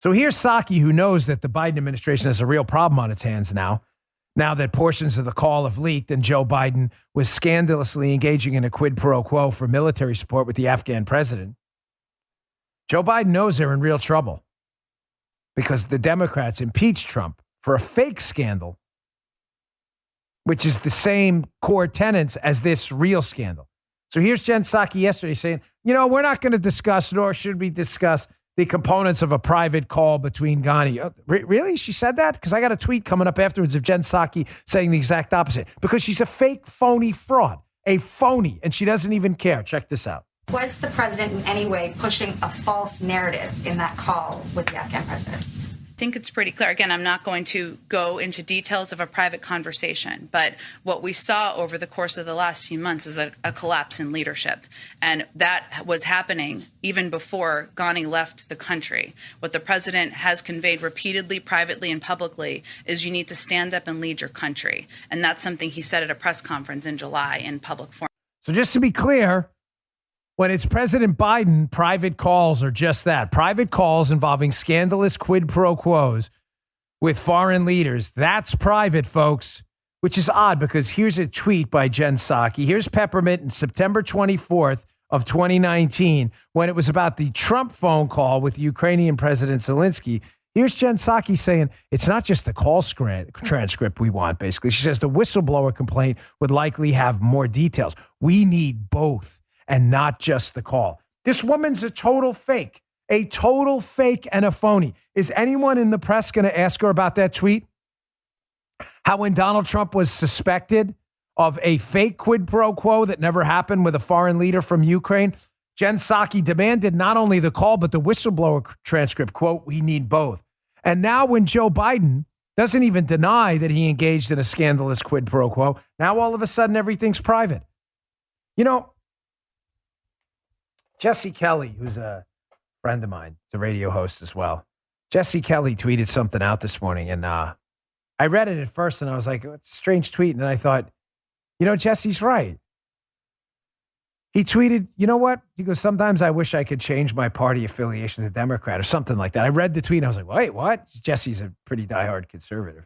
So here's Psaki, who knows that the Biden administration has a real problem on its hands now that portions of the call have leaked and Joe Biden was scandalously engaging in a quid pro quo for military support with the Afghan president. Joe Biden knows they're in real trouble because the Democrats impeached Trump for a fake scandal, which is the same core tenets as this real scandal. So here's Jen Psaki yesterday saying, we're not going to discuss, nor should we discuss the components of a private call between Ghani. Really? She said that? Because I got a tweet coming up afterwards of Jen Psaki saying the exact opposite. Because she's a fake, phony fraud. A phony. And she doesn't even care. Check this out. Was the president in any way pushing a false narrative in that call with the Afghan president? I think it's pretty clear. Again, I'm not going to go into details of a private conversation, but what we saw over the course of the last few months is a collapse in leadership. And that was happening even before Ghani left the country. What the president has conveyed repeatedly, privately, and publicly is you need to stand up and lead your country. And that's something he said at a press conference in July in public forum. So just to be clear, when it's President Biden, private calls are just that. Private calls involving scandalous quid pro quos with foreign leaders. That's private, folks, which is odd because here's a tweet by Jen Psaki. Here's Peppermint in September 24th of 2019 when it was about the Trump phone call with Ukrainian President Zelensky. Here's Jen Psaki saying it's not just the call transcript we want, basically. She says the whistleblower complaint would likely have more details. We need both. And not just the call. This woman's a total fake and a phony. Is anyone in the press going to ask her about that tweet? How when Donald Trump was suspected of a fake quid pro quo that never happened with a foreign leader from Ukraine, Jen Psaki demanded not only the call, but the whistleblower transcript, quote, we need both. And now when Joe Biden doesn't even deny that he engaged in a scandalous quid pro quo, now all of a sudden everything's private. Jesse Kelly, who's a friend of mine, is a radio host as well. Jesse Kelly tweeted something out this morning, and I read it at first, and I was like, it's a strange tweet. And then I thought, Jesse's right. He tweeted, you know what? He goes, sometimes I wish I could change my party affiliation to Democrat or something like that. I read the tweet, and I was like, wait, what? Jesse's a pretty diehard conservative.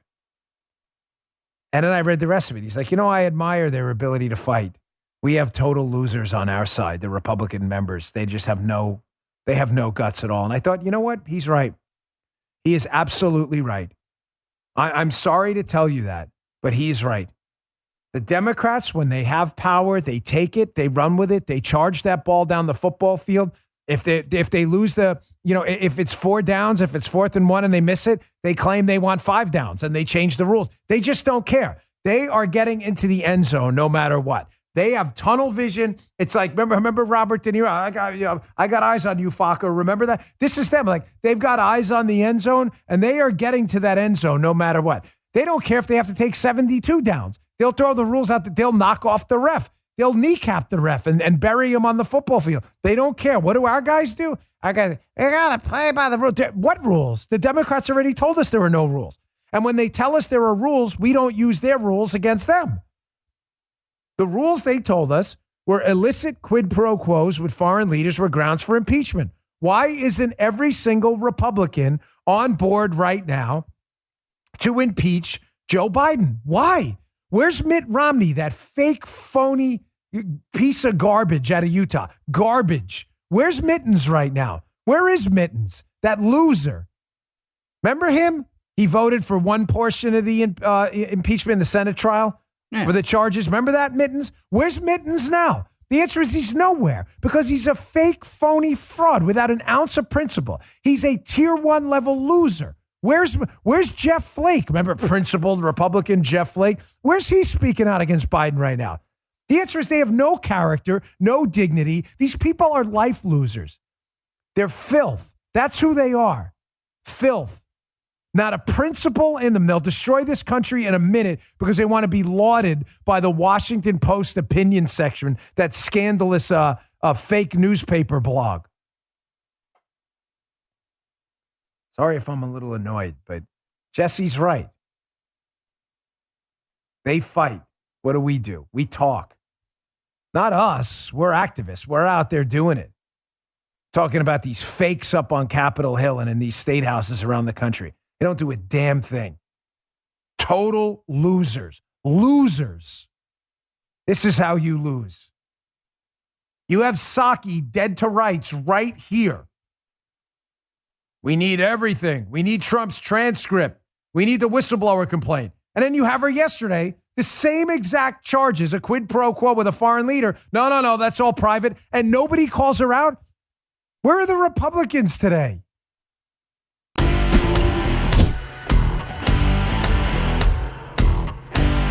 And then I read the rest of it. He's like, I admire their ability to fight. We have total losers on our side, the Republican members. They just have no guts at all. And I thought, you know what? He's right. He is absolutely right. I'm sorry to tell you that, but he's right. The Democrats, when they have power, they take it, they run with it, they charge that ball down the football field. If they lose if it's 4 downs, if it's 4th and 1 and they miss it, they claim they want 5 downs and they change the rules. They just don't care. They are getting into the end zone no matter what. They have tunnel vision. It's like, remember Robert De Niro? I got eyes on you, Fokker. Remember that? This is them. Like, they've got eyes on the end zone, and they are getting to that end zone no matter what. They don't care if they have to take 72 downs. They'll throw the rules out. They'll knock off the ref. They'll kneecap the ref and bury him on the football field. They don't care. What do our guys do? Our guys, they got to play by the rules. What rules? The Democrats already told us there are no rules. And when they tell us there are rules, we don't use their rules against them. The rules they told us were illicit quid pro quos with foreign leaders were grounds for impeachment. Why isn't every single Republican on board right now to impeach Joe Biden? Why? Where's Mitt Romney, that fake, phony piece of garbage out of Utah? Garbage. Where's Mittens right now? Where is Mittens, that loser? Remember him? He voted for one portion of the impeachment in the Senate trial. For the charges. Remember that, Mittens? Where's Mittens now? The answer is he's nowhere because he's a fake, phony fraud without an ounce of principle. He's a tier 1 level loser. Where's Jeff Flake? Remember principled Republican Jeff Flake? Where's he speaking out against Biden right now? The answer is they have no character, no dignity. These people are life losers. They're filth. That's who they are. Filth. Not a principle in them. They'll destroy this country in a minute because they want to be lauded by the Washington Post opinion section, that scandalous fake newspaper blog. Sorry if I'm a little annoyed, but Jesse's right. They fight. What do? We talk. Not us. We're activists. We're out there doing it. talking about these fakes up on Capitol Hill and in these state houses around the country. They don't do a damn thing. Total losers. Losers. This is how you lose. You have Psaki dead to rights right here. We need everything. We need Trump's transcript. We need the whistleblower complaint. And then you have her yesterday, the same exact charges, a quid pro quo with a foreign leader. No, that's all private. And nobody calls her out. Where are the Republicans today?